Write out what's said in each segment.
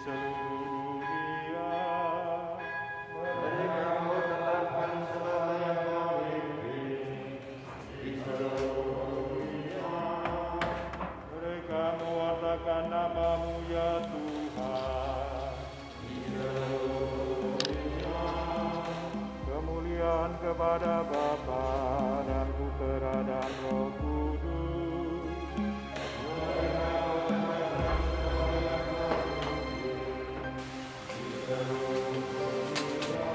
seluruh dunia. Mereka menetapkan segala yang kau pimpin di seluruh dunia. Mereka mewartakan nama-Mu ya Tuhan. Di seluruh dunia. Kemuliaan kepada Bapa dan Putera dan Roh Kudus. Mereka menetapkan segala yang kau pimpin di seluruh dunia.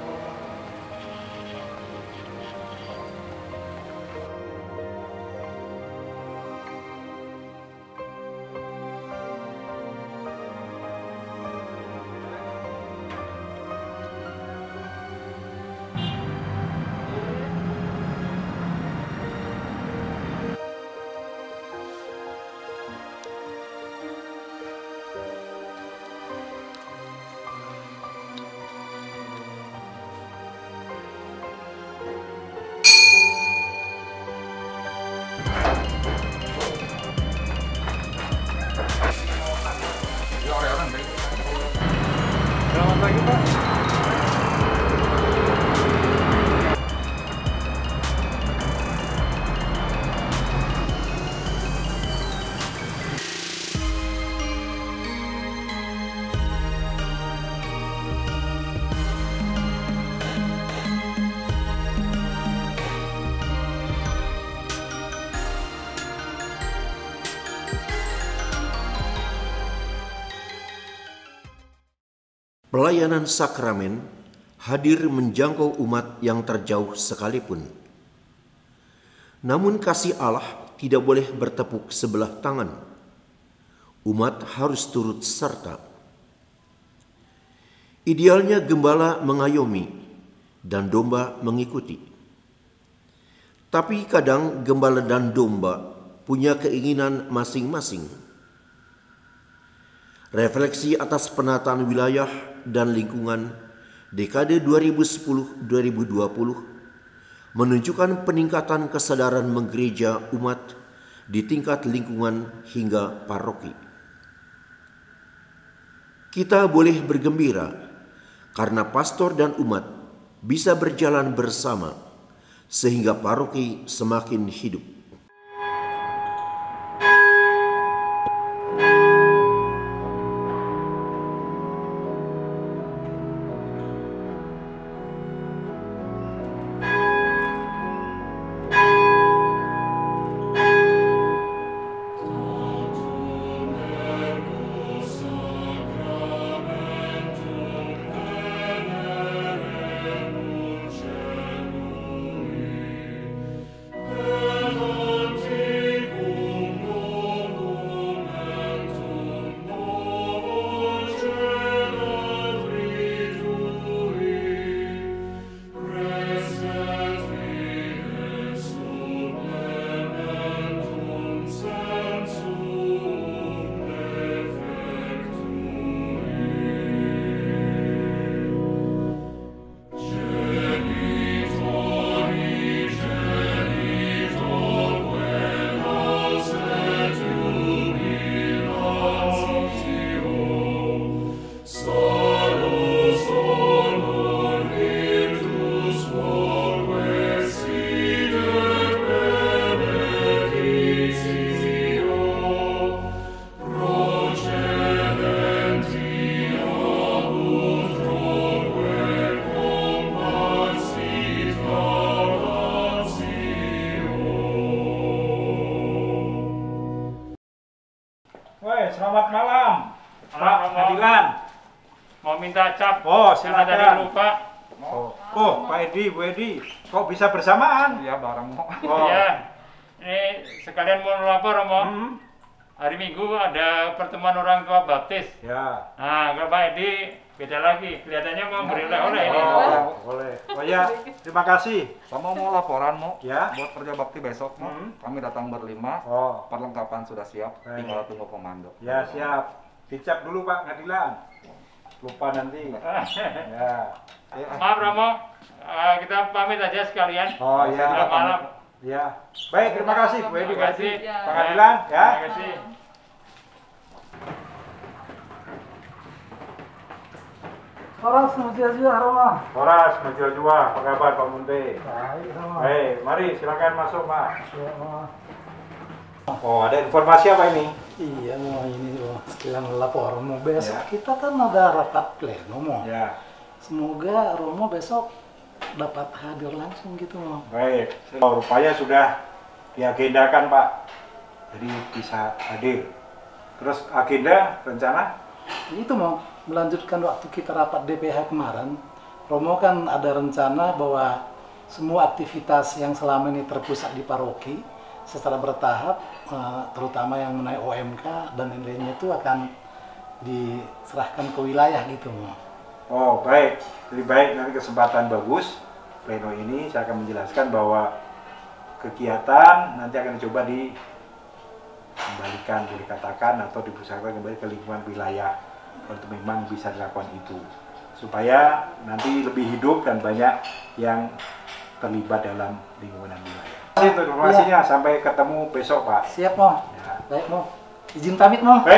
Selamat pagi, Pak. Pelayanan sakramen hadir menjangkau umat yang terjauh sekalipun. Namun kasih Allah tidak boleh bertepuk sebelah tangan. Umat harus turut serta. Idealnya gembala mengayomi dan domba mengikuti. Tapi kadang gembala dan domba punya keinginan masing-masing. Refleksi atas penataan wilayah dan lingkungan dekade 2010-2020 menunjukkan peningkatan kesadaran menggereja umat di tingkat lingkungan hingga paroki. Kita boleh bergembira karena pastor dan umat bisa berjalan bersama sehingga paroki semakin hidup. Selamat malam, Pak Adilan. Mau minta cap. Oh, Karena tadi silakan. lupa. Oh, Pak Edi, Bu Edi, kok bisa bersamaan? Iya bareng Mo. Oh. Iya. Ini sekalian mau lapor, Mo. Hmm. Hari Minggu ada pertemuan orang tua baptis. Ya. Nah, kalau Pak Edi beda lagi. Kelihatannya mau beri oleh-oleh ini. Oh, boleh. Oh ya, terima kasih. Sama mau laporan Mo. Ya. Buat kerja bakti besok Mo. Kami datang berlima. Oh, Perlengkapan sudah siap. Baik. Tinggal tunggu komando. ya siap. Dicap dulu Pak Ngadilan. Lupa nanti. Ya. Maaf, Romo. Kita pamit aja sekalian. Oh ya. Selamat malam. Ya. Baik, terima kasih Bu Edi, Bu Terima Edi. kasih. Pak Ngadilan, ya. Terima kasih. Horas Mujia Roma. Horas, Maju Jua, apa kabar Pak Munte? Baik Roma. Baik, mari silakan masuk Pak. Ya, Roma. Oh, ada informasi apa ini? Iya mau ini yang lapor mau besok Ya. kita kan ada rapat pleno mau. Ya, Semoga Romo besok dapat hadir langsung gitu mau. baik. Rupanya sudah diagendakan Pak, jadi bisa hadir. Terus agenda rencana? Itu mau melanjutkan waktu kita rapat DPH kemarin. Romo kan ada rencana bahwa semua aktivitas yang selama ini terpusat di paroki secara bertahap, terutama yang mengenai OMK dan lain-lainnya itu akan diserahkan ke wilayah gitu mau. Oh, baik. Lebih baik nanti kesempatan bagus. Pleno ini saya akan menjelaskan bahwa kegiatan nanti akan dicoba dikembalikan, boleh dikatakan, atau dipusatkan kembali ke lingkungan wilayah untuk memang bisa dilakukan itu. Supaya nanti lebih hidup dan banyak yang terlibat dalam lingkungan wilayah. Terima kasih untuk informasinya. Sampai ketemu besok, Pak. Siap mau. Ya. Baik mau. Izin pamit mau. Baik.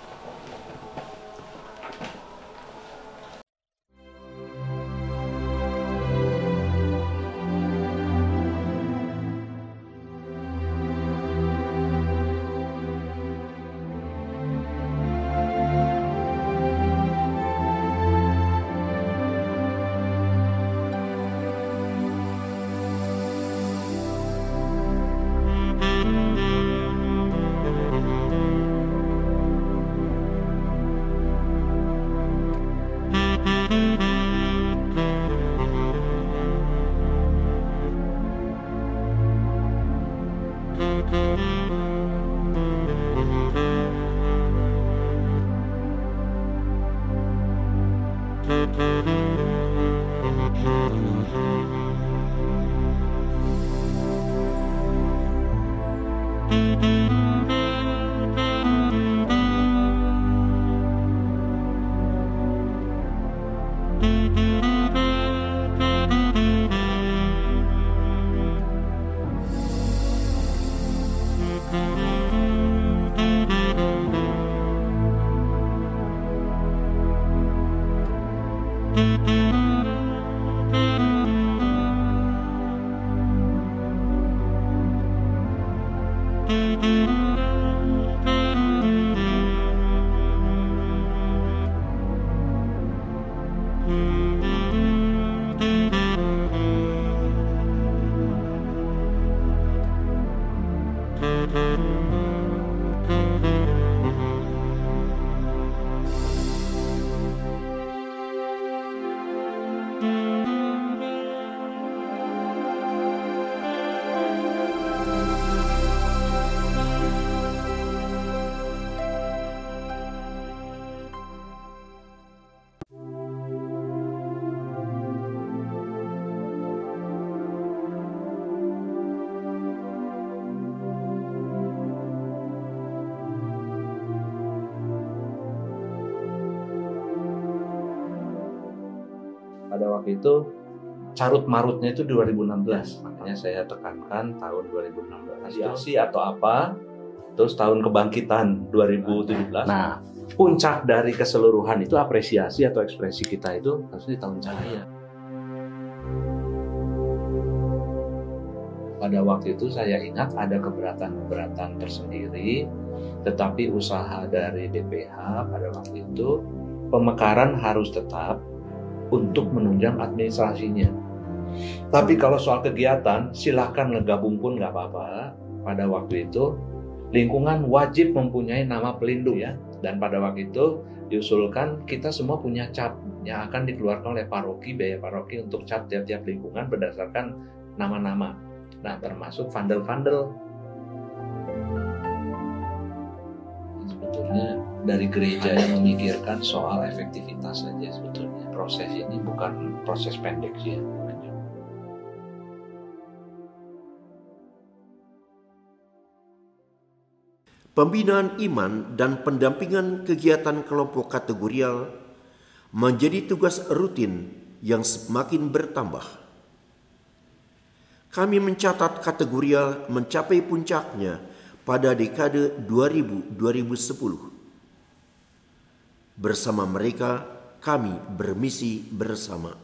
Pada waktu itu carut marutnya itu 2016, makanya saya tekankan tahun 2016 apresiasi atau apa, terus tahun kebangkitan 2017. Nah, puncak dari keseluruhan itu apresiasi atau ekspresi kita itu harusnya di tahun cahaya. Pada waktu itu saya ingat ada keberatan-keberatan tersendiri, tetapi usaha dari DPH pada waktu itu pemekaran harus tetap untuk menunjang administrasinya. Tapi kalau soal kegiatan, silahkan ngegabung pun nggak apa-apa. Pada waktu itu, lingkungan wajib mempunyai nama pelindung ya. Dan pada waktu itu diusulkan kita semua punya cap yang akan dikeluarkan oleh paroki, biaya paroki untuk cap tiap-tiap lingkungan berdasarkan nama-nama. Nah, termasuk vandal-vandal. Sebetulnya dari gereja yang memikirkan soal efektivitas saja sebetulnya. Proses ini bukan proses pendek sih ya. Pembinaan iman dan pendampingan kegiatan kelompok kategorial menjadi tugas rutin yang semakin bertambah. Kami mencatat kategorial mencapai puncaknya pada dekade 2000-2010. Bersama mereka, kami bermisi bersama.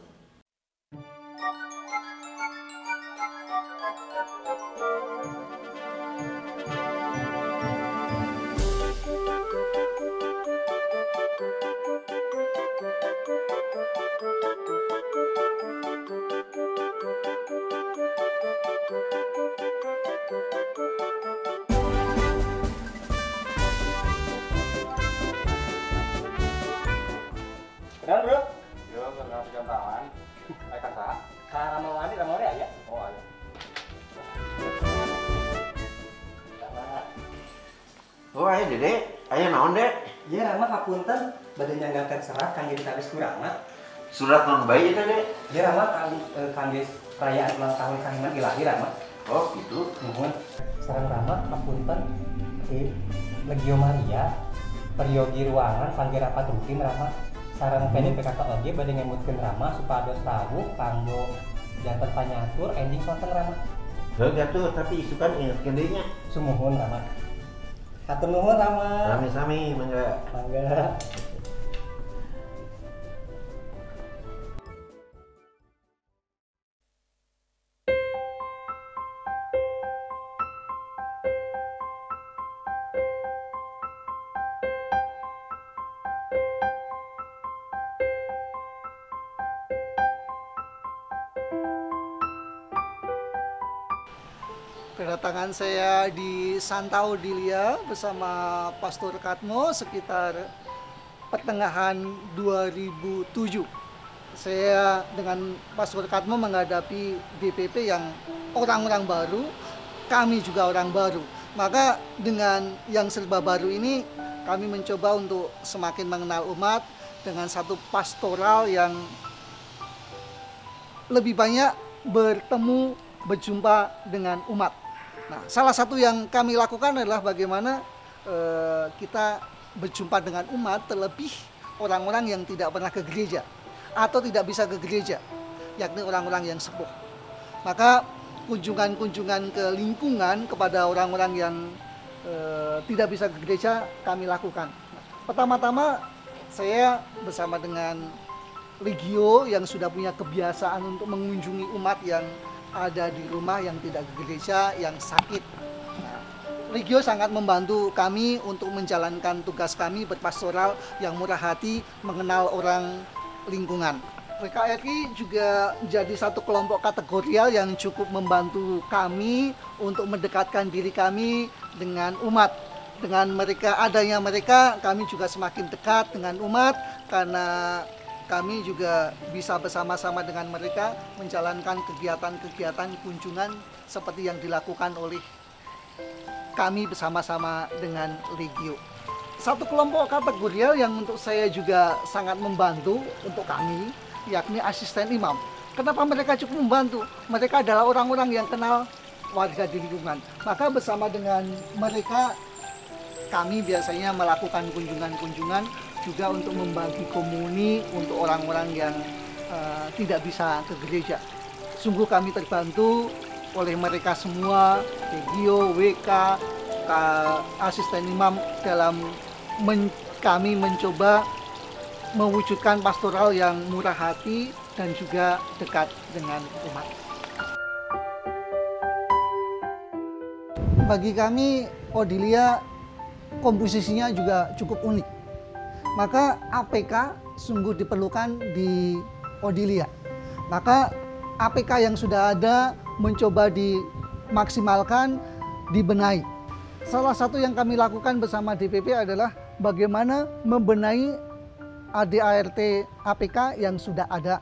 Kenal bro? Yo, kenal jam tangan. Akan sah. Ramawati aja. Oh, ayo. Oh ayo dede, ayo naon dek? Iya Rama kapunten badai nyanggakan serat kangge ditabis kurang Surat non bayi itu dek? Iya Rama kangge perayaan ulang tahun Kang Iman ilahi Rama. Oh gitu. Nuhun. Sareng Rama kapunten Legio Maria periogi ruangan kangge rapat rutin Rama. Sareng PD PKKLG badai ngemutkeun Rama supados tahu kanggo janten panyatur ending sonten Rama. Enggak tuh, tapi isukan ingatkeun deui nya. Sumuhun Rama. Hatur nuhun Rama. Sami-sami mangga. Mangga. Kedatangan saya di Santa Odilia bersama Pastor Katmo sekitar pertengahan 2007. Saya dengan Pastor Katmo menghadapi DPP yang orang-orang baru, kami juga orang baru. Maka dengan yang serba baru ini kami mencoba untuk semakin mengenal umat dengan satu pastoral yang lebih banyak bertemu, berjumpa dengan umat. Nah, salah satu yang kami lakukan adalah bagaimana kita berjumpa dengan umat, terlebih orang-orang yang tidak pernah ke gereja atau tidak bisa ke gereja, yakni orang-orang yang sepuh. Maka kunjungan-kunjungan ke lingkungan kepada orang-orang yang tidak bisa ke gereja kami lakukan. Pertama-tama saya bersama dengan Legio yang sudah punya kebiasaan untuk mengunjungi umat yang ada di rumah yang tidak ke gereja, yang sakit. Nah, Legio sangat membantu kami untuk menjalankan tugas kami berpastoral yang murah hati, mengenal orang lingkungan. PKRI juga jadi satu kelompok kategorial yang cukup membantu kami untuk mendekatkan diri kami dengan umat. Dengan adanya mereka, kami juga semakin dekat dengan umat karena kami juga bisa bersama-sama dengan mereka menjalankan kegiatan-kegiatan kunjungan seperti yang dilakukan oleh kami bersama-sama dengan Legio. Satu kelompok kategorial yang untuk saya juga sangat membantu untuk kami, yakni asisten imam. Kenapa mereka cukup membantu? Mereka adalah orang-orang yang kenal warga di lingkungan. Maka bersama dengan mereka, kami biasanya melakukan kunjungan-kunjungan juga untuk membagi komuni untuk orang-orang yang tidak bisa ke gereja. Sungguh kami terbantu oleh mereka semua, Legio, WK, asisten imam dalam kami mencoba mewujudkan pastoral yang murah hati dan juga dekat dengan umat. Bagi kami, Odilia komposisinya juga cukup unik. Maka APK sungguh diperlukan di Odilia. Maka APK yang sudah ada mencoba dimaksimalkan, dibenahi. Salah satu yang kami lakukan bersama DPP adalah bagaimana membenahi ADART APK yang sudah ada.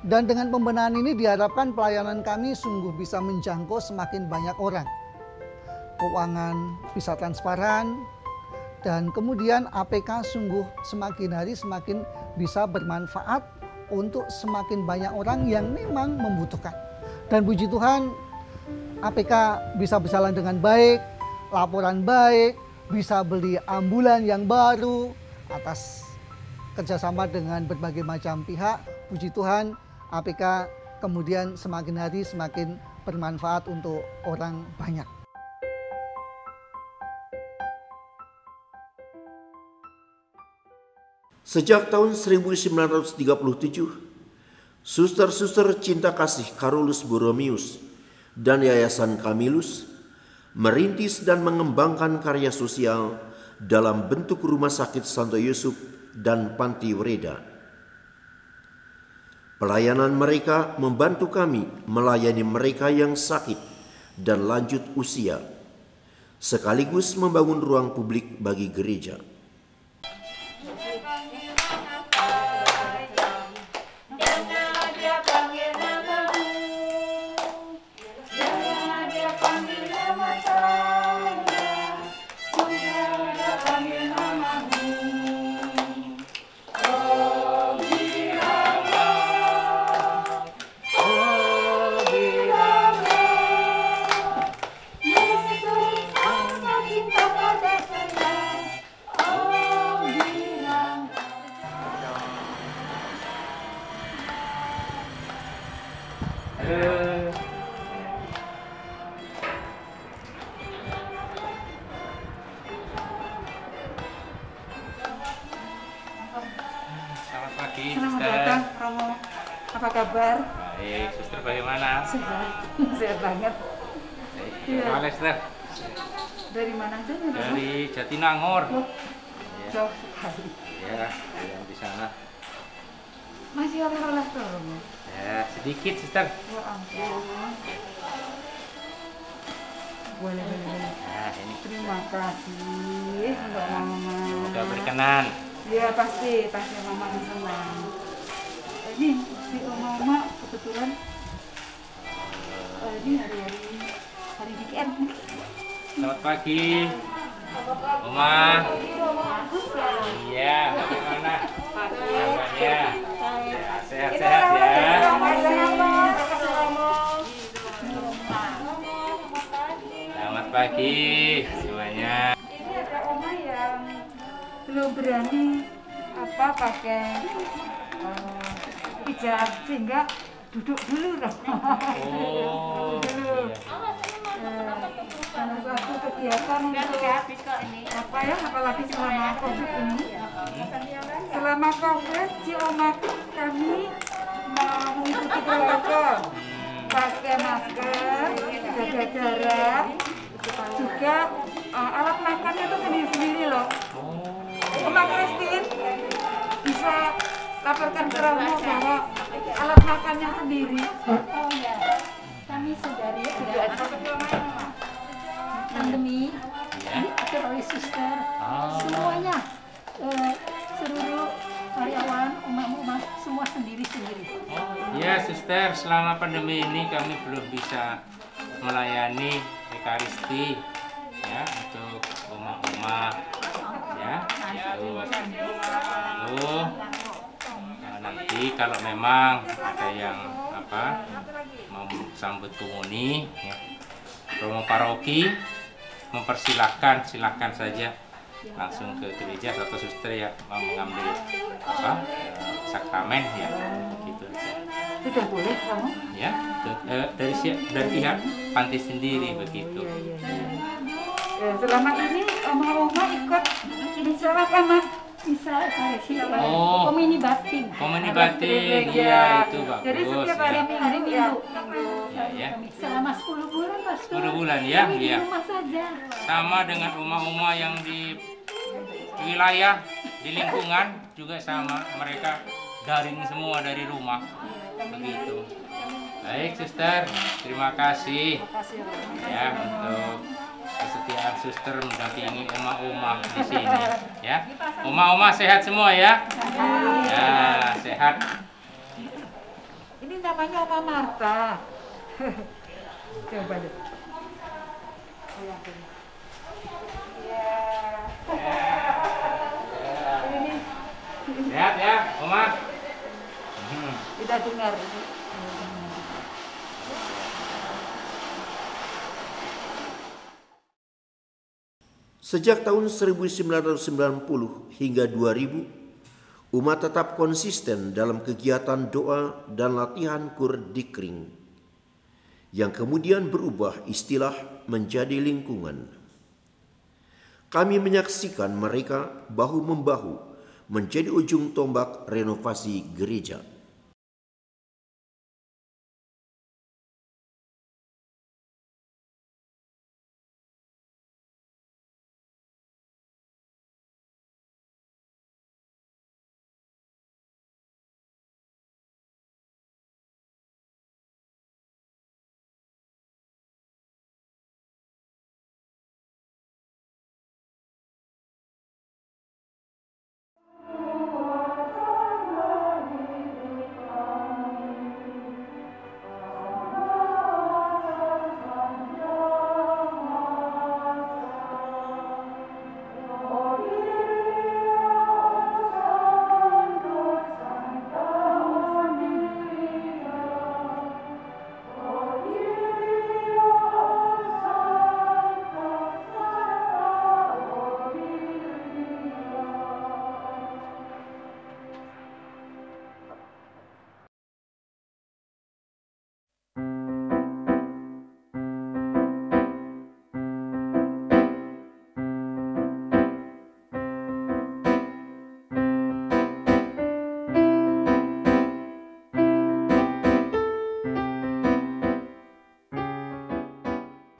Dan dengan pembenahan ini diharapkan pelayanan kami sungguh bisa menjangkau semakin banyak orang. Keuangan bisa transparan, dan kemudian APK sungguh semakin hari semakin bisa bermanfaat untuk semakin banyak orang yang memang membutuhkan. Dan puji Tuhan, APK bisa berjalan dengan baik, laporan baik, bisa beli ambulan yang baru atas kerjasama dengan berbagai macam pihak. Puji Tuhan, APK kemudian semakin hari semakin bermanfaat untuk orang banyak. Sejak tahun 1937, Suster-suster Cinta Kasih Carolus Borromeus dan Yayasan Camillus merintis dan mengembangkan karya sosial dalam bentuk Rumah Sakit Santo Yusuf dan Panti Wereda. Pelayanan mereka membantu kami melayani mereka yang sakit dan lanjut usia, sekaligus membangun ruang publik bagi gereja. Selamat pagi, Selamat Suster. datang, Romo. Apa kabar? Baik, Suster bagaimana? Sehat, sehat banget. Iya. Gimana, Suster? Dari mana aja nih, Romo? Dari Jatinangor. Oh, jauh sekali. Ya, yang di sana. Masih oleh-oleh tuh, Romo. Ya, sedikit, Suster. Ya ampun. Boleh. Nah, ini Terima kasih untuk Mama. semoga berkenan. Ya pasti Mama senang. Ini si Mama kebetulan ini hari weekend. Selamat pagi, Oma. Iya, bagaimana? Kabarnya? Ya, sehat-sehat ya. Selamat pagi semuanya. Ini ada Oma yang belum berani pakai hijab sehingga duduk dulu loh. Oh, Dulu. iya. Salah satu kegiatan untuk apalagi selama COVID ini. Selama COVID, si Oma kami mau mengikuti protokol, pakai masker, jaga jarak, juga alat makannya itu sendiri-sendiri loh. Oma Christine bisa laporkan ke Romo bahwa alat makannya sendiri. Oh ya, kami sadari ya pandemi diatur oleh suster, semuanya seluruh karyawan umat semua sendiri-sendiri. Ya, Suster, selama pandemi ini kami belum bisa melayani Ekaristi ya untuk oma-oma ya. Lalu nanti kalau memang ada yang mau sambut komuni ya, Romo Paroki mempersilahkan, silakan saja langsung ke gereja atau suster yang mau mengambil sakramen ya, gitu aja. Sudah boleh kamu? Ya, dari pihak panti sendiri begitu. Selama ini oma-oma ikut misa apa, Mak? Misa Ekaristi, Oh. komini batin. Komuni batin, iya itu bagus. Jadi setiap ya. hari Minggu. Ya. Selama 10 bulan, Pastor. 10 bulan ya, Kami di iya. rumah saja. Sama dengan uma-uma yang di wilayah, di lingkungan juga sama, mereka daring semua dari rumah. Begitu. Baik, Suster, terima kasih ya untuk kesetiaan Suster mendampingi oma-oma di sini ya. Oma-oma sehat semua ya? Ya, sehat. Ini namanya Oma Marta. Coba deh. Sehat ya, Oma? Kita dengar ini. Sejak tahun 1990 hingga 2000, umat tetap konsisten dalam kegiatan doa dan latihan kurdikring, yang kemudian berubah istilah menjadi lingkungan. Kami menyaksikan mereka bahu-membahu menjadi ujung tombak renovasi gereja.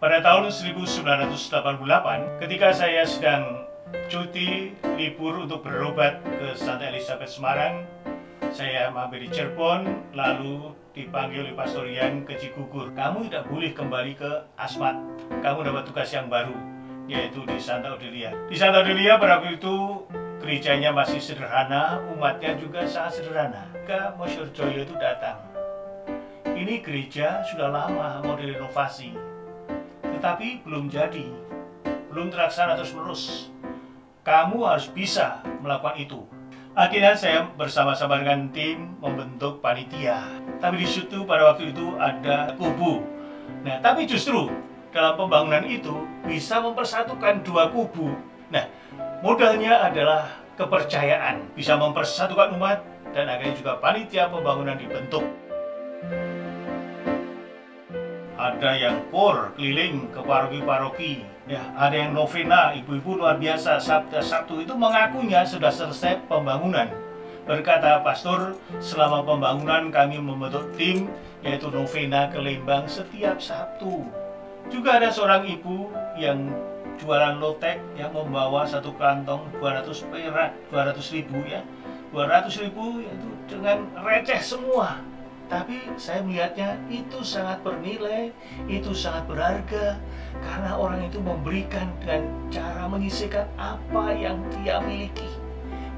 Pada tahun 1988, ketika saya sedang cuti libur untuk berobat ke Santa Elizabeth Semarang, saya mampir di Cirebon, lalu dipanggil oleh Pastor Ian ke Cigugur. Kamu tidak boleh kembali ke Asmat, kamu dapat tugas yang baru, yaitu di Santa Odelia. Di Santa Odelia pada waktu itu gerejanya masih sederhana, umatnya juga sangat sederhana. Ketika Monsieur Joyo itu datang, ini gereja sudah lama mau direnovasi, tetapi belum jadi, belum terlaksana terus-menerus. Kamu harus bisa melakukan itu. Akhirnya saya bersama-sama dengan tim membentuk panitia. Tapi di situ pada waktu itu ada kubu. Nah, tapi justru dalam pembangunan itu bisa mempersatukan dua kubu. Nah, modalnya adalah kepercayaan, bisa mempersatukan umat, dan akhirnya juga panitia pembangunan dibentuk. Ada yang kor keliling ke paroki-paroki, ya, ada yang novena, ibu-ibu luar biasa. Sabtu itu mengakunya sudah selesai pembangunan. Berkata pastor, selama pembangunan kami membentuk tim, yaitu novena ke Lembang setiap Sabtu. Juga ada seorang ibu yang jualan lotek yang membawa satu kantong 200 perak, 200.000 ya, 200.000 itu dengan receh semua. Tapi saya melihatnya itu sangat bernilai, itu sangat berharga, karena orang itu memberikan dengan cara menyisihkan apa yang dia miliki.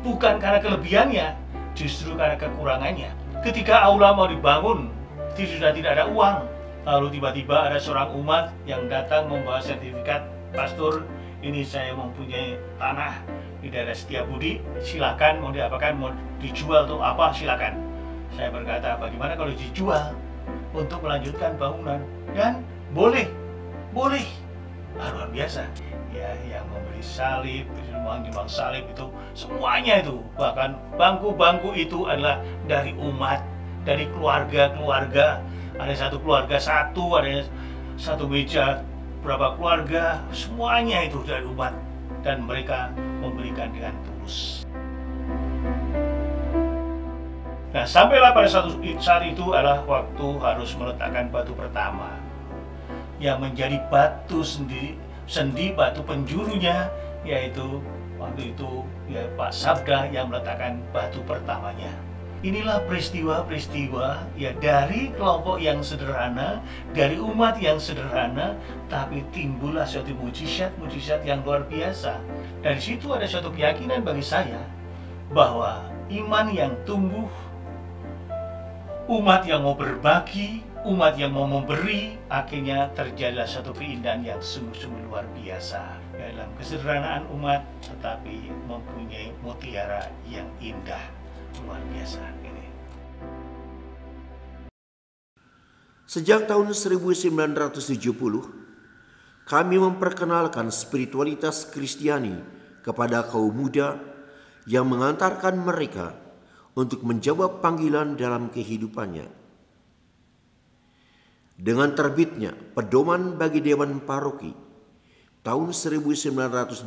Bukan karena kelebihannya, justru karena kekurangannya. Ketika aula mau dibangun, sudah tidak ada uang. Lalu tiba-tiba ada seorang umat yang datang membawa sertifikat, pastor, ini saya mempunyai tanah di daerah Setiabudi, silakan mau diapakan, mau dijual atau apa, silakan. Saya berkata, bagaimana kalau dijual untuk melanjutkan bangunan? Dan boleh, luar biasa. Ya, yang memberi salib, nyumbang salib itu, semuanya itu. Bahkan bangku-bangku itu adalah dari umat, dari keluarga-keluarga. Ada satu keluarga satu, ada satu meja berapa keluarga, semuanya itu dari umat. Dan mereka memberikan dengan tulus. Nah, sampailah pada saat itu adalah waktu harus meletakkan batu pertama, yang menjadi batu sendi batu penjurunya, yaitu waktu itu ya Pak Sabda yang meletakkan batu pertamanya. Inilah peristiwa-peristiwa ya dari kelompok yang sederhana, dari umat yang sederhana, tapi timbullah suatu mujizat yang luar biasa. Dari situ ada suatu keyakinan bagi saya bahwa iman yang tumbuh, umat yang mau berbagi, umat yang mau memberi, akhirnya terjadilah satu keindahan yang sungguh-sungguh luar biasa. Dalam kesederhanaan umat, tetapi mempunyai mutiara yang indah, luar biasa ini. Sejak tahun 1970, kami memperkenalkan spiritualitas Kristiani kepada kaum muda yang mengantarkan mereka untuk menjawab panggilan dalam kehidupannya. Dengan terbitnya Pedoman bagi Dewan Paroki tahun 1980,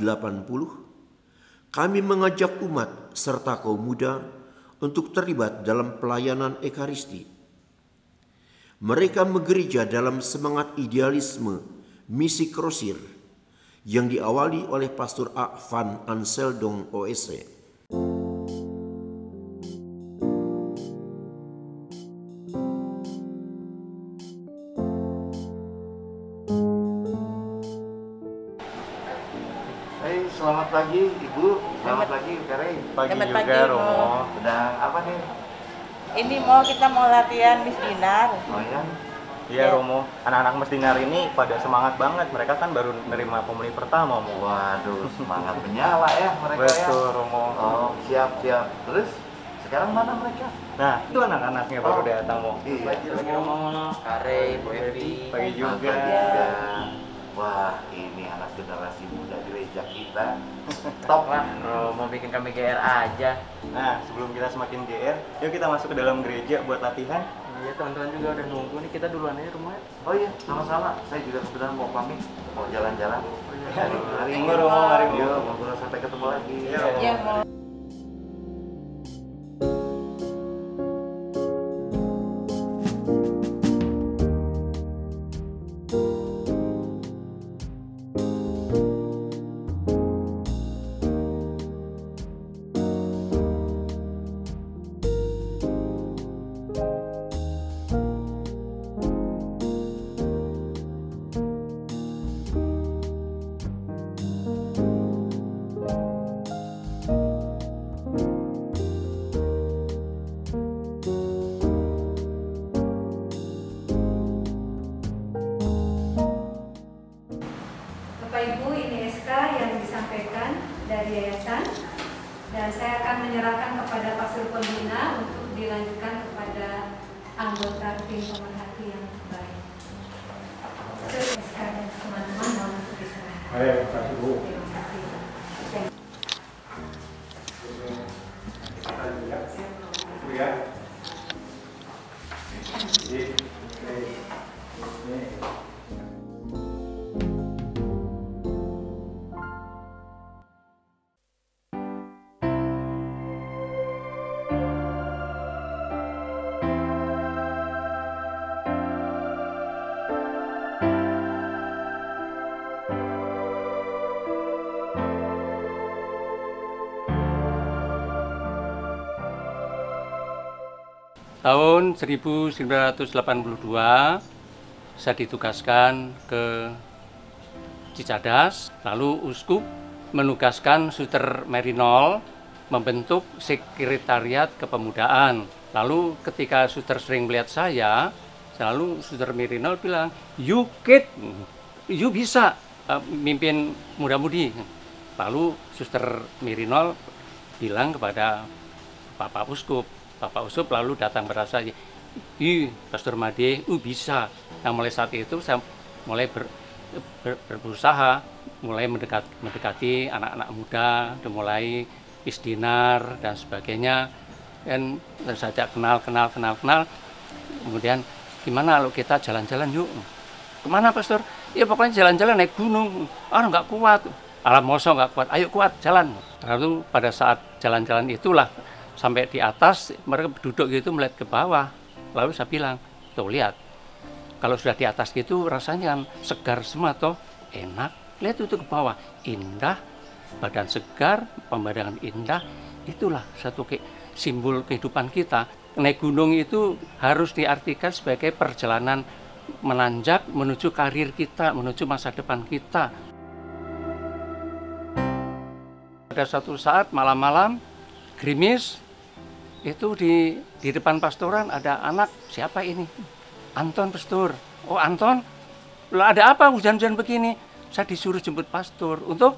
Kami mengajak umat serta kaum muda untuk terlibat dalam pelayanan Ekaristi. Mereka menggereja dalam semangat idealisme misi Krosir yang diawali oleh Pastor A. Van Anseldong OSE. Selamat pagi Ibu, selamat pagi Kare. Pagi Selamat juga pagi, Romo. Sedang apa nih? Ini kita mau latihan Miss Dinar. Oh ya? Iya Romo, anak-anak Mas Dinar ini pada semangat banget. Mereka kan baru menerima pemuli pertama, Mo. Waduh, semangat menyala ya mereka ya. Betul Romo. Oh, siap. Terus sekarang mana mereka? Nah, itu anak-anaknya baru datang, Mo. Iya. Pagi Romo. Kare, Bu Evi. Pagi juga. Wah, ini anak generasi muda gereja kita. Top lah. Mau bikin kami GR aja. Nah, sebelum kita semakin GR, yuk kita masuk ke dalam gereja buat latihan. Iya, teman-teman juga udah nunggu nih. Kita duluan aja rumahnya. Oh iya, sama-sama. Saya juga kebetulan mau pamit, mau jalan-jalan. Mari, Romo, mari. Yuk, ngobrol sampai ketemu lagi. Iya, mau. Bapak Ibu, ini SK yang disampaikan dari yayasan dan saya akan menyerahkan kepada Pastor Pembina untuk dilanjutkan kepada anggota tim pemerhati yang baik. SK dan teman-teman mohon untuk diserahkan. Terima kasih Bu. Terima kasih. Bu ya. Tahun 1982 saya ditugaskan ke Cicadas, lalu uskup menugaskan Suster Merinol membentuk sekretariat kepemudaan. Lalu ketika Suster sering melihat saya, selalu Suster Merinol bilang, "You kid, you bisa mimpin muda-mudi." Lalu Suster Merinol bilang kepada Bapak Uskup. Bapak Uskup lalu datang berasa, Pastor Made, bisa. Nah mulai saat itu saya mulai berusaha, mulai mendekati anak-anak muda, mulai Isdinar dan sebagainya. Dan saya kenal. Kemudian gimana kalau kita jalan-jalan yuk? Kemana Pastor? Ya pokoknya jalan-jalan naik gunung. Nggak kuat. Alam moso nggak kuat. Ayo kuat jalan. Lalu pada saat jalan-jalan itulah sampai di atas, mereka duduk gitu melihat ke bawah. Lalu saya bilang, tuh lihat, kalau sudah di atas gitu rasanya kan segar semua toh, enak. Lihat itu ke bawah, indah, badan segar, pemandangan indah. Itulah satu simbol kehidupan kita. Naik gunung itu harus diartikan sebagai perjalanan menanjak menuju karir kita, menuju masa depan kita. Pada suatu saat malam-malam, gerimis, itu di depan pastoran ada anak, siapa ini? Anton Pastor. Oh Anton, lah ada apa hujan-hujan begini? Saya disuruh jemput pastor untuk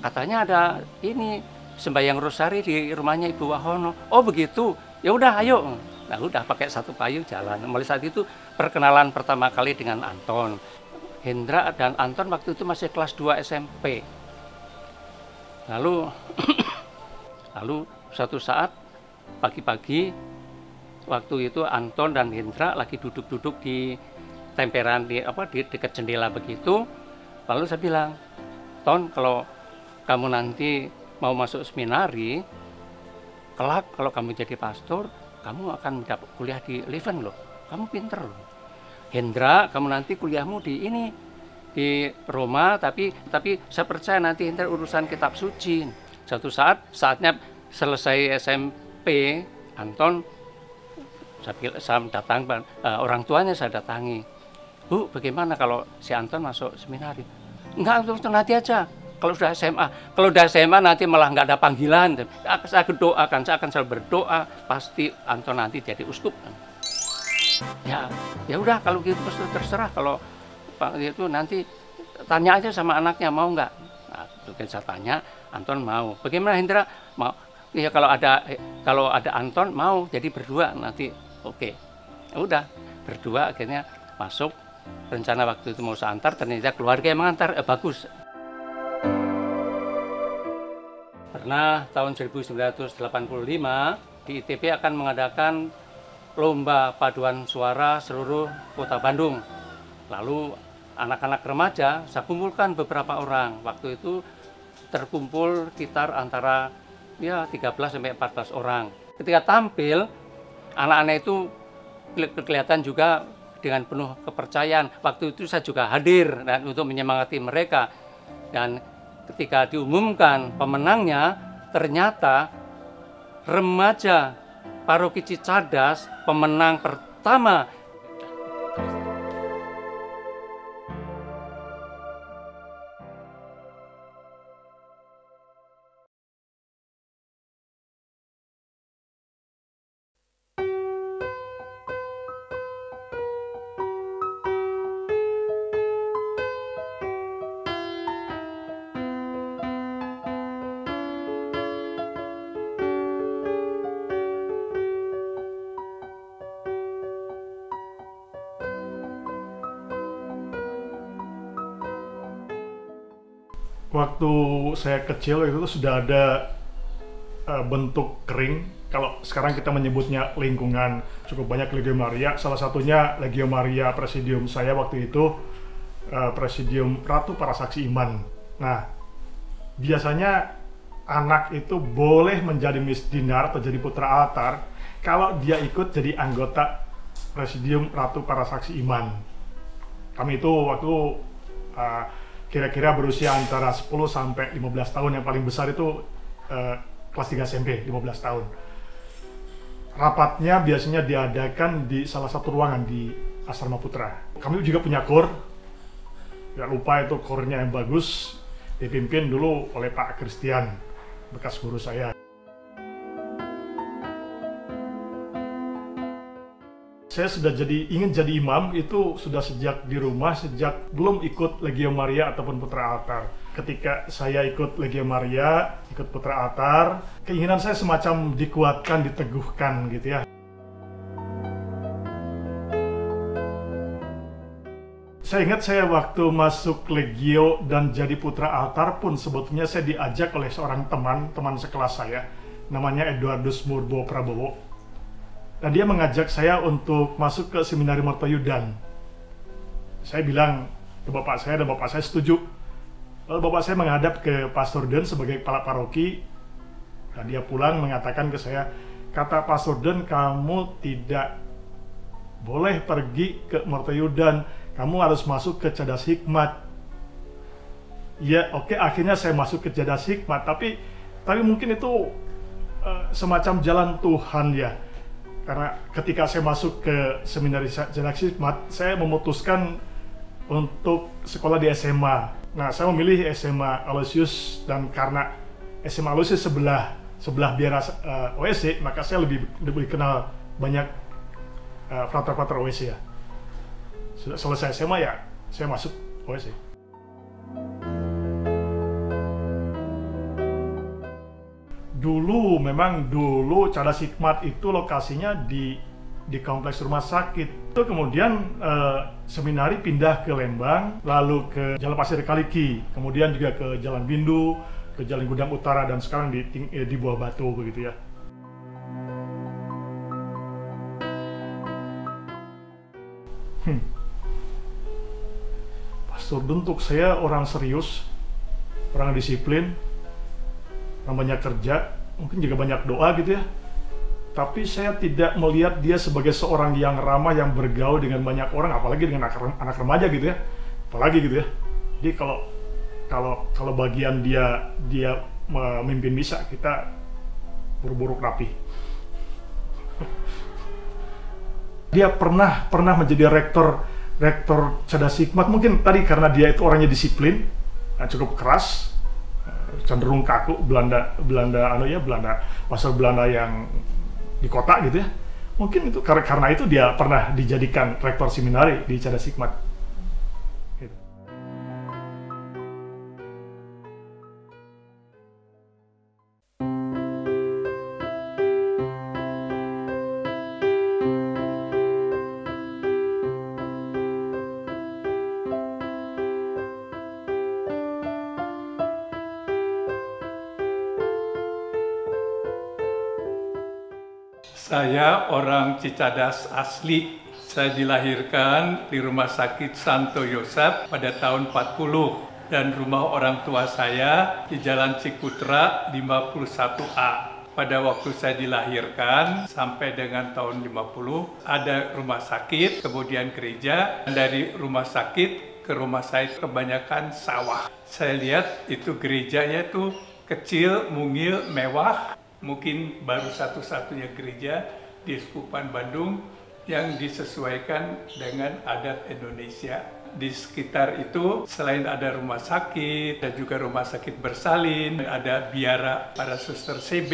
katanya ada ini sembahyang rosari di rumahnya Ibu Wahono. Oh begitu, ya udah ayo. Nah udah pakai satu payung jalan. Mulai saat itu perkenalan pertama kali dengan Anton. Hendra dan Anton waktu itu masih kelas 2 SMP. Lalu suatu saat pagi-pagi waktu itu Anton dan Hendra lagi duduk-duduk di temperan di dekat jendela begitu. Lalu saya bilang, "Ton, kalau kamu nanti mau masuk seminari, kelak kalau kamu jadi pastor, kamu akan dapat kuliah di Leuven loh. Kamu pinter loh. Hendra, kamu nanti kuliahmu di Roma, tapi saya percaya nanti Hendra urusan kitab suci. Suatu saatnya selesai SMP, Anton, saya datang, orang tuanya saya datangi. Bu, bagaimana kalau si Anton masuk seminari? Enggak, nanti aja. Kalau sudah SMA nanti malah nggak ada panggilan. Saya doakan, saya akan selalu berdoa, pasti Anton nanti jadi uskup. Ya udah, kalau gitu terserah. Kalau Pak itu nanti tanya aja sama anaknya mau nggak. Nah, itu saya tanya, Anton mau. Bagaimana Hendra? Mau? Ya kalau ada Anton mau, jadi berdua nanti. Oke. Udah berdua akhirnya masuk. Rencana waktu itu mau saya antar, ternyata keluarga yang mengantar. Bagus. Pernah tahun 1985 di ITB akan mengadakan lomba paduan suara seluruh kota Bandung. Lalu anak-anak remaja saya kumpulkan beberapa orang. Waktu itu terkumpul sekitar antara 13 sampai 14 orang. Ketika tampil, anak-anak itu kelihatan juga dengan penuh kepercayaan. Waktu itu saya juga hadir dan untuk menyemangati mereka. Dan ketika diumumkan pemenangnya, ternyata remaja Paroki Cicadas pemenang pertama. Waktu saya kecil itu sudah ada bentuk kering. Kalau sekarang kita menyebutnya lingkungan, cukup banyak Legio Maria. Salah satunya Legio Maria Presidium saya waktu itu, Presidium Ratu Para Saksi Iman. Nah, biasanya anak itu boleh menjadi misdinar atau jadi putra altar kalau dia ikut jadi anggota Presidium Ratu Para Saksi Iman. Kami itu waktu kira-kira berusia antara 10 sampai 15 tahun, yang paling besar itu kelas 3 SMP, 15 tahun. Rapatnya biasanya diadakan di salah satu ruangan di Asrama Putra. Kami juga punya kor, gak lupa itu kornya yang bagus, dipimpin dulu oleh Pak Christian, bekas guru saya. Saya sudah ingin jadi imam itu sudah sejak di rumah, sejak belum ikut Legio Maria ataupun Putra Altar. Ketika saya ikut Legio Maria, ikut Putra Altar, keinginan saya semacam dikuatkan, diteguhkan gitu ya. Saya ingat saya waktu masuk Legio dan jadi Putra Altar pun sebetulnya saya diajak oleh seorang teman sekelas saya, namanya Eduardus Murbo Prabowo. Dan dia mengajak saya untuk masuk ke Seminari Mertoyudan. Saya bilang ke bapak saya dan bapak saya setuju. Lalu bapak saya menghadap ke Pastor Den sebagai kepala paroki. Dan dia pulang mengatakan ke saya, kata Pastor Den, kamu tidak boleh pergi ke Mertoyudan. Kamu harus masuk ke Cadas Hikmat. Ya oke, akhirnya saya masuk ke Cadas Hikmat. Tapi mungkin itu semacam jalan Tuhan ya. Karena ketika saya masuk ke Seminari Cadas Hikmat, saya memutuskan untuk sekolah di SMA. Nah, saya memilih SMA Aloysius, dan karena SMA Aloysius sebelah biara OSC, maka saya lebih kenal banyak frater-frater OSC ya. Sudah selesai SMA ya, saya masuk OSC. Dulu Cadas Hikmat itu lokasinya di kompleks rumah sakit. Itu kemudian seminari pindah ke Lembang, lalu ke Jalan Pasir Kaliki, kemudian juga ke Jalan Bindu, ke Jalan Gudang Utara, dan sekarang di Buah Batu begitu ya. Pastor bentuk saya orang serius, orang disiplin. namanya kerja, mungkin juga banyak doa gitu ya. Tapi saya tidak melihat dia sebagai seorang yang ramah, yang bergaul dengan banyak orang, apalagi dengan anak remaja gitu ya. Apalagi gitu ya. Jadi kalau bagian dia memimpin misa, kita buru-buru rapi. Dia pernah menjadi rektor Cadas Hikmat, mungkin tadi karena dia itu orangnya disiplin, cukup keras, cenderung kaku, Belanda pasar Belanda yang di kota gitu ya. Mungkin itu karena itu dia pernah dijadikan rektor seminari di Cadas Hikmat. Gitu. Saya orang Cicadas asli. Saya dilahirkan di Rumah Sakit Santo Yosef pada tahun 40 dan rumah orang tua saya di Jalan Cikutra 51A. Pada waktu saya dilahirkan sampai dengan tahun 50 ada rumah sakit, kemudian gereja. Dari rumah sakit ke rumah saya kebanyakan sawah. Saya lihat itu gerejanya tuh kecil, mungil, mewah. Mungkin baru satu-satunya gereja di Uskupan Bandung yang disesuaikan dengan adat Indonesia. Di sekitar itu selain ada rumah sakit dan juga rumah sakit bersalin, ada biara para suster CB,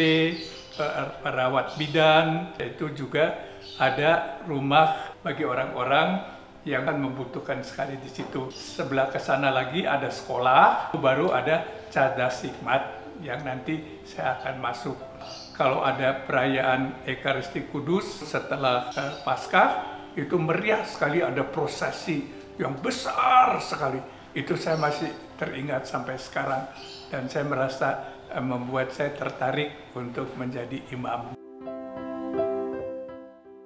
perawat bidan, itu juga ada rumah bagi orang-orang yang akan membutuhkan sekali di situ. Sebelah ke sana lagi ada sekolah, baru ada Cadas Hikmat yang nanti saya akan masuk. Kalau ada perayaan Ekaristi Kudus setelah Paskah, itu meriah sekali, ada prosesi yang besar sekali. Itu saya masih teringat sampai sekarang dan saya merasa membuat saya tertarik untuk menjadi imam.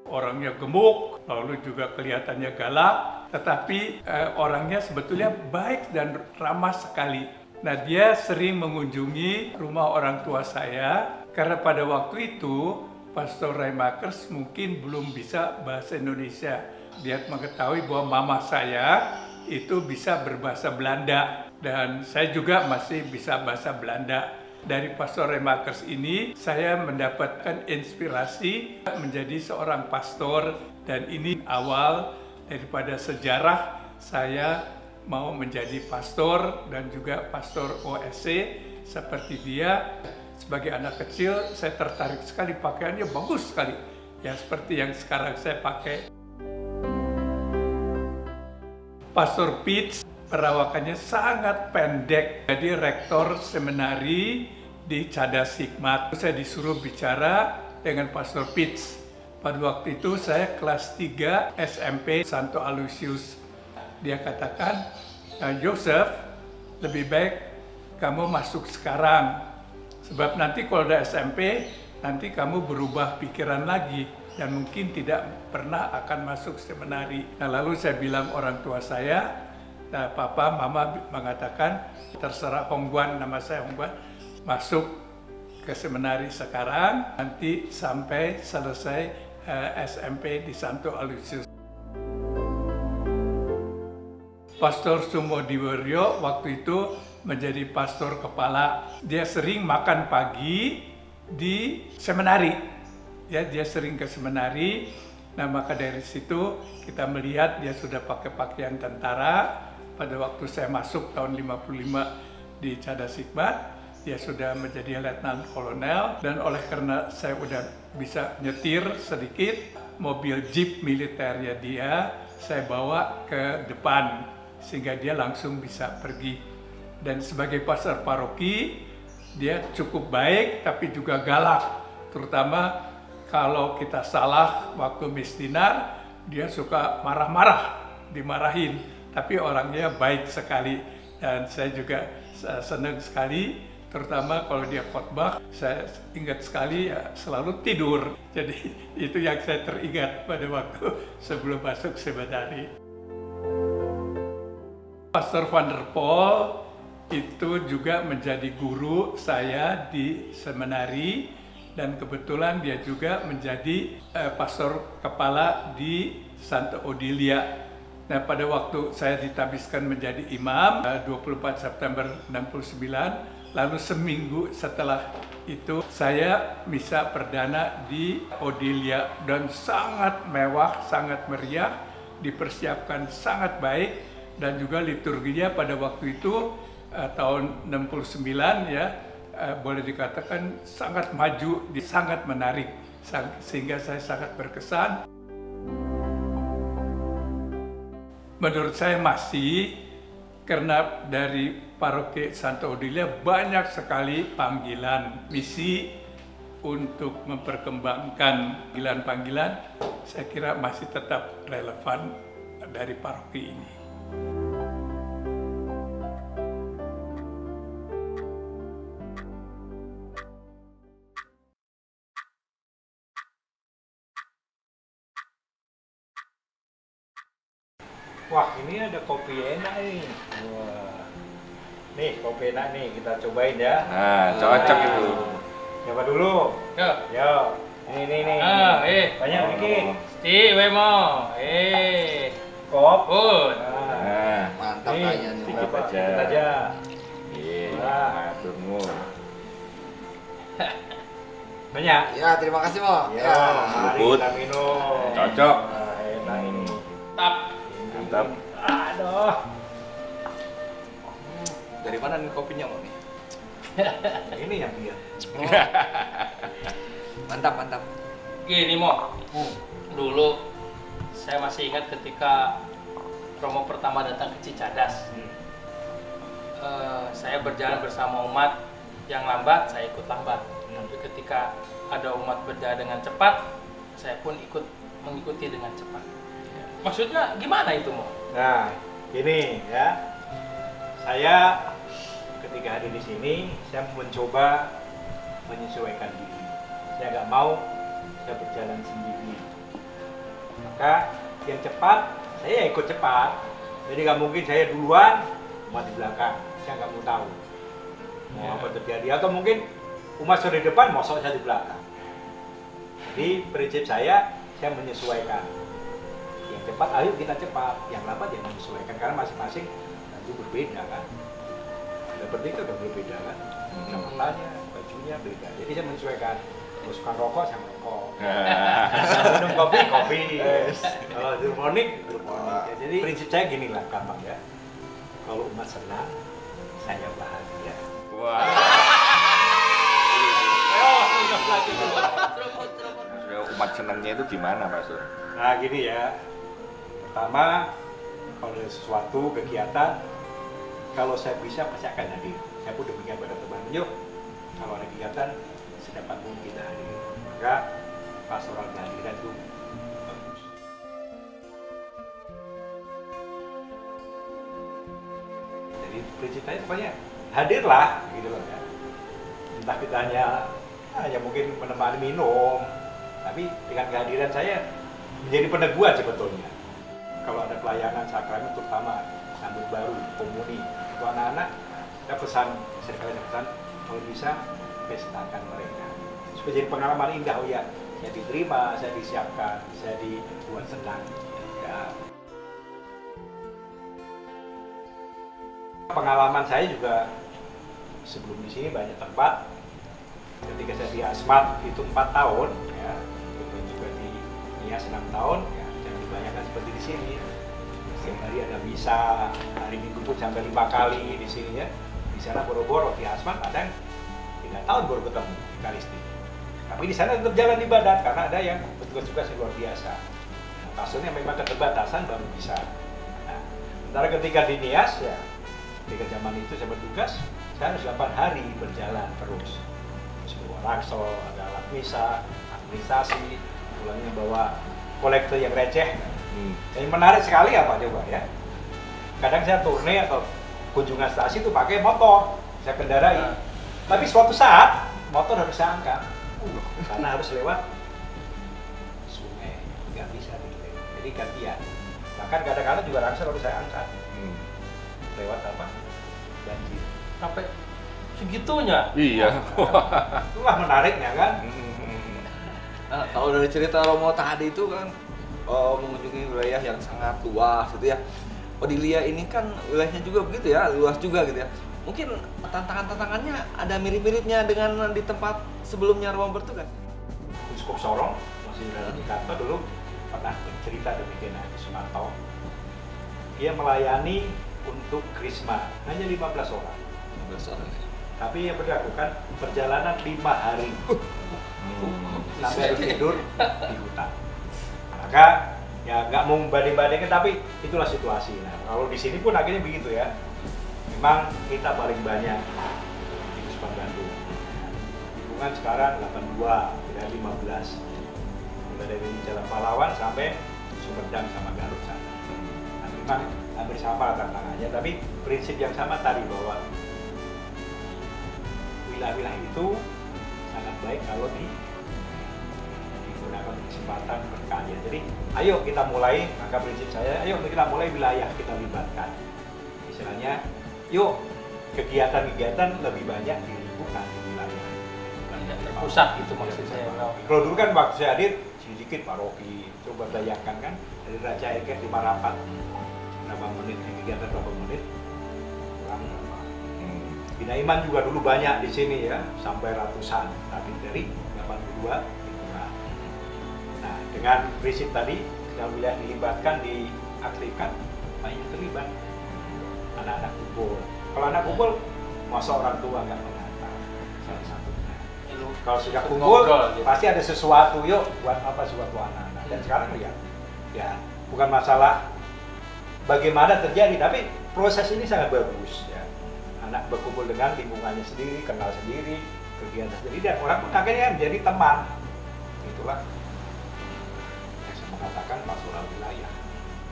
Orangnya gemuk, lalu juga kelihatannya galak, tetapi orangnya sebetulnya baik dan ramah sekali. Nah, dia sering mengunjungi rumah orang tua saya karena pada waktu itu Pastor Reimakers mungkin belum bisa bahasa Indonesia. Dia mengetahui bahwa mama saya itu bisa berbahasa Belanda dan saya juga masih bisa bahasa Belanda. Dari Pastor Reimakers ini saya mendapatkan inspirasi menjadi seorang pastor dan ini awal daripada sejarah saya mau menjadi pastor dan juga pastor OSC seperti dia. Sebagai anak kecil saya tertarik sekali, pakaiannya bagus sekali ya seperti yang sekarang saya pakai. Pastor Pitts perawakannya sangat pendek, jadi rektor seminari di Cadas Hikmat. Saya disuruh bicara dengan Pastor Pitts. Pada waktu itu saya kelas 3 SMP Santo Aloysius. Dia katakan, Joseph, lebih baik kamu masuk sekarang. Sebab nanti kalau udah SMP, nanti kamu berubah pikiran lagi dan mungkin tidak pernah akan masuk seminari. Nah, lalu saya bilang orang tua saya, nah, papa, mama mengatakan, terserah Hongguan, nama saya Hongguan, masuk ke seminari sekarang, nanti sampai selesai SMP di Santo Aloysius. Pastor Sumodiweryo waktu itu menjadi pastor kepala. Dia sering makan pagi di seminari. Ya, dia sering ke seminari. Nah, maka dari situ kita melihat dia sudah pakai pakaian tentara. Pada waktu saya masuk tahun 55 di Cadas Hikmat, dia sudah menjadi letnan kolonel dan oleh karena saya udah bisa nyetir sedikit, mobil jeep militernya dia saya bawa ke depan sehingga dia langsung bisa pergi. Dan sebagai pastor paroki, dia cukup baik tapi juga galak. Terutama kalau kita salah waktu misdinar, dia suka marah-marah, dimarahin. Tapi orangnya baik sekali. Dan saya juga senang sekali, terutama kalau dia khotbah, saya ingat sekali ya, selalu tidur. Jadi itu yang saya teringat pada waktu sebelum masuk seminari. Pastor Van der Pol itu juga menjadi guru saya di seminari dan kebetulan dia juga menjadi pastor kepala di Santa Odilia. Nah, pada waktu saya ditabiskan menjadi imam 24 September 69, lalu seminggu setelah itu saya misa perdana di Odilia dan sangat mewah, sangat meriah, dipersiapkan sangat baik dan juga liturginya pada waktu itu tahun 69 ya boleh dikatakan sangat maju, sangat menarik sehingga saya sangat berkesan. Menurut saya masih karena dari Paroki Santa Odilia banyak sekali panggilan misi untuk memperkembangkan panggilan-panggilan, saya kira masih tetap relevan dari paroki ini. Wah, ini ada kopi enak nih. Wah. Nih, kopi enak nih, kita cobain ya. Nah, cocok itu. Coba dulu. Yo. Ini. Banyak bikin. Wemo. Kop. Nah, mantap kayaknya nih. Sedikit aja. Iya, aturmu. Banyak. Ya, terima kasih, Mo. Ya, mari kita minum. Cocok. Enak ini. Mantap. Aduh. Dari mana nih kopinya, Mo nih? Ini yang dia. Mantap. Gini, Mo. Dulu saya masih ingat ketika Romo pertama datang ke Cicadas. Saya berjalan bersama umat yang lambat, saya ikut lambat. Tapi ketika ada umat berjalan dengan cepat, saya pun ikut mengikuti dengan cepat. Maksudnya gimana itu, Mo? Nah, gini ya. Saya ketika hadir di sini, saya mencoba menyesuaikan diri. Saya nggak mau saya berjalan sendiri. Maka yang cepat, saya ikut cepat. Jadi nggak mungkin saya duluan, umat di belakang. Saya nggak mau tahu mau apa terjadi. Atau mungkin umat sudah di depan, mosok saya di belakang. Jadi prinsip saya menyesuaikan. Yang cepat, ayo kita cepat. Yang lambat yang menyesuaikan. Karena masing-masing itu berbeda kan. Seperti itu udah berbeda kan. Kamarnya, bajunya beda. Jadi saya menyesuaikan. Kalau suka rokok, saya merokok. Minum kopi. Kalau hidroponik. Ya, jadi prinsip saya gini lah, gampang ya. Kalau umat senang, saya bahagia. Wah. Umat senangnya itu gimana, Pak Sur? Nah gini ya. Pertama, kalau ada sesuatu kegiatan, kalau saya bisa pasti akan hadir. Saya pun demikian pada teman. Yuk, kalau ada kegiatan, sedapat mungkin kita hadir. Maka pastoral kehadiran itu bagus. Jadi prinsip saya pokoknya hadirlah, gitu loh ya. Entah kita hanya mungkin menemani minum, tapi dengan kehadiran saya menjadi peneguhan sebetulnya. Kalau ada pelayanan sakramen terutama sambut baru, komuni, untuk anak-anak, kita pesan, seringkali pesan, kalau bisa pestakan mereka. Supaya jadi pengalaman indah, oh ya, saya diterima, saya disiapkan, saya dibuat senang. Ya. Pengalaman saya juga sebelum di sini banyak tempat. Ketika saya di Asmat itu 4 tahun, ya, kemudian juga di Nias 6 tahun, ya, jangan dibayangkan seperti di sini. Setiap hari ada misa, hari Minggu pun sampai 5 kali di sini ya. Di sana boro-boro di Asmat kadang 3 tahun baru ketemu di Kalisti. Tapi di sana tetap jalan ibadat karena ada yang petugas-petugas yang luar biasa. Nah, kasusnya memang keterbatasan baru bisa. Nah, sementara ketika di Nias ya, ketika zaman itu saya bertugas, saya harus 8 hari berjalan terus. Raksol, ada alat misa, administrasi, pulangnya bawa kolektor yang receh. Yang menarik sekali apa coba ya? Kadang saya turne atau kunjungan stasi itu pakai motor, saya kendarai. Tapi suatu saat motor harus saya angkat, karena harus lewat sungai, nggak bisa dilewat. Jadi gantian. Bahkan kadang-kadang juga raksol harus saya angkat. Lewat apa? Banjir. sampai segitunya. Iya. Itulah menariknya kan. Nah, kalau dari cerita Romo tadi itu kan mengunjungi wilayah yang sangat luas gitu ya. Odilia ini kan wilayahnya juga begitu ya, luas juga gitu ya. Mungkin tantangannya ada mirip-miripnya dengan di tempat sebelumnya Romo bertugas. Uskup Sorong masih di kantor dulu pernah bercerita demikian di Sumatera. Dia melayani untuk Krisma hanya 15 orang. 15 orang. Tapi yang berlakukan perjalanan 5 hari. Sampai tidur di hutan. Maka ya nggak mau membanding-bandingkan, tapi itulah situasi. Nah, kalau di sini pun akhirnya begitu ya. Memang kita paling banyak di Puspat Bandung. Hubungan sekarang 82, tidak 15. Mulai dari Jalan Pahlawan sampai Sumedang sama Garut sana. Nah, memang hampir sama tantangannya, tapi prinsip yang sama tadi bahwa wilayah-wilayah itu sangat baik kalau digunakan kesempatan berkarya. Jadi ayo kita mulai, maka prinsip saya, ayo kita mulai wilayah kita libatkan. Misalnya, yuk kegiatan-kegiatan lebih banyak dilakukan di wilayah. Tidak terpusat itu maksud saya. Kalau dulu kan waktu saya hadir sedikit paroki, coba bayangkan kan dari Raja Eket 5 rapat, berapa menit kegiatan berapa menit, kurang berapa. Bina Iman juga dulu banyak di sini ya, sampai ratusan, tapi dari 82 kurang. Nah, dengan prinsip tadi, yang wilayah dilibatkan, diaktifkan, banyak terlibat. Anak-anak kumpul. Kalau anak kumpul, masa orang tua nggak mengantar, salah satunya. Kalau sudah kumpul, Ngobrol, gitu. pasti ada sesuatu, yuk buat apa sesuatu anak-anak. Dan sekarang lihat, ya bukan masalah bagaimana terjadi, tapi proses ini sangat bagus ya. Anak berkumpul dengan lingkungannya sendiri, kenal sendiri, kegiatan sendiri, dan orang pun akhirnya menjadi teman. Itulah yang saya mengatakan pastoral wilayah.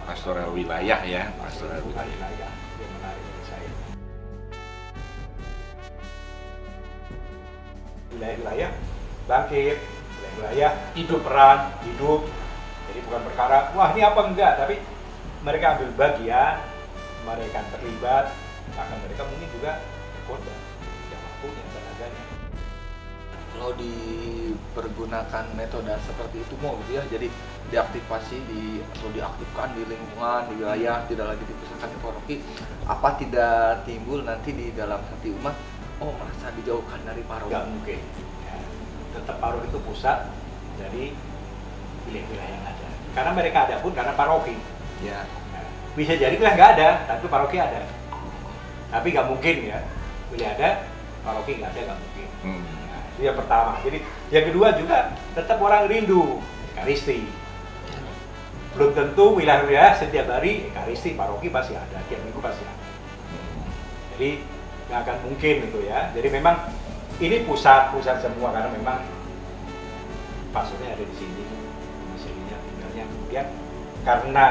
Pastoral wilayah ya, pastoral wilayah yang menarik bagi saya. Wilayah-wilayah bangkit, wilayah-wilayah hidup peran, hidup. Jadi bukan perkara, wah ini apa enggak, tapi mereka ambil bagian, mereka terlibat, bahkan mereka mungkin juga berkorban, yang waktunya, tenaganya. Kalau dipergunakan metode seperti itu mau gitu ya, jadi diaktifasi atau diaktifkan di lingkungan, di wilayah, tidak lagi dipisahkan di paroki, apa tidak timbul nanti di dalam hati umat, oh merasa dijauhkan dari paroki? Nggak mungkin ya. Tetap paroki itu pusat, jadi wilayah-wilayah yang ada, karena mereka ada pun karena paroki ya. Nah, bisa jadi kan nggak ada, tapi paroki ada. Tapi nggak mungkin ya, wilayah ada, paroki nggak ada, nggak mungkin. Nah, itu yang pertama. Jadi yang kedua juga tetap orang rindu Ekaristi. Belum tentu wilayah-wilayah setiap hari Ekaristi, paroki pasti ada, tiap minggu pasti ada. Jadi nggak akan mungkin itu ya. Jadi memang ini pusat semua, karena memang pastornya ada di sini, misalnya tinggalnya. Kemudian karena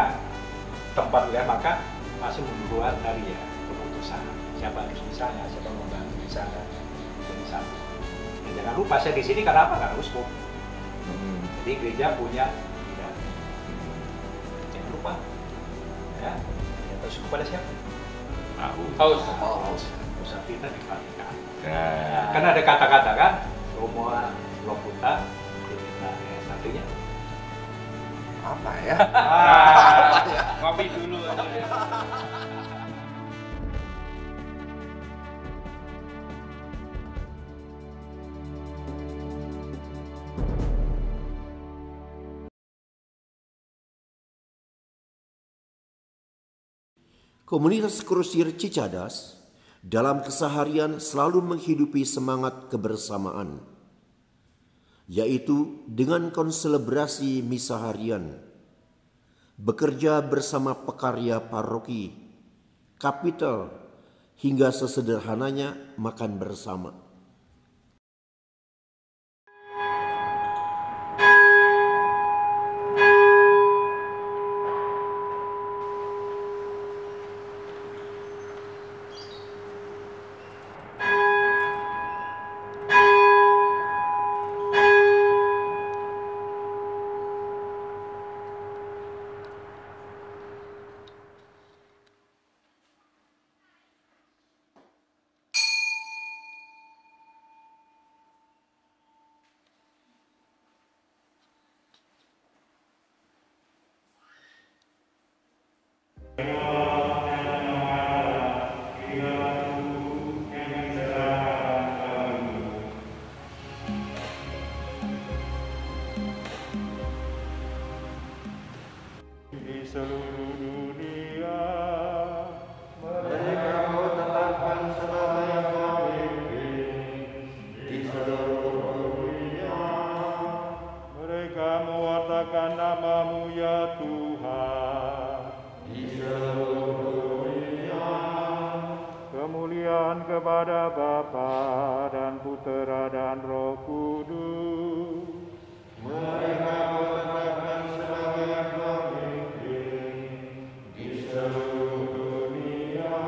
tempat wilayah, maka masih membuat dari ya keputusan siapa harus di sana, siapa membantu di sana, jadi satu. Dan jangan lupa saya di sini karena apa? Karena uskup. Jadi gereja punya tidak. Jangan lupa ya. Kita uskup pada siapa? Paus. Pusat kita di Vatikan. Ya. Kan ada kata-kata kan, Roma, Loputa, kita satunya. Apa ya? Kopi dulu. Komunitas Krusir Cicadas dalam keseharian selalu menghidupi semangat kebersamaan, yaitu dengan konselebrasi misa harian, bekerja bersama pekarya paroki, kapitel, hingga sesederhananya makan bersama. seluruh dunia. Mereka Kau tetapkan sebagai pemimpin di seluruh dunia. Mereka mewartakan nama-Mu ya Tuhan di seluruh dunia. Kemuliaan kepada Bapa dan Putera dan Roh Kudus. Mereka Kau tetapkan sebagai pemimpin di seluruh dunia.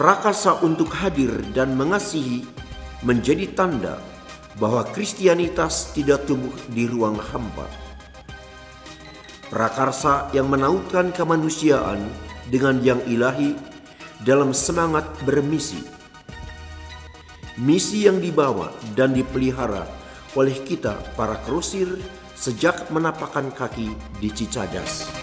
Prakarsa untuk hadir dan mengasihi menjadi tanda bahwa Kristianitas tidak tumbuh di ruang hampa. Prakarsa yang menautkan kemanusiaan dengan yang ilahi dalam semangat bermisi. Misi yang dibawa dan dipelihara oleh kita para krosir sejak menapakkan kaki di Cicadas.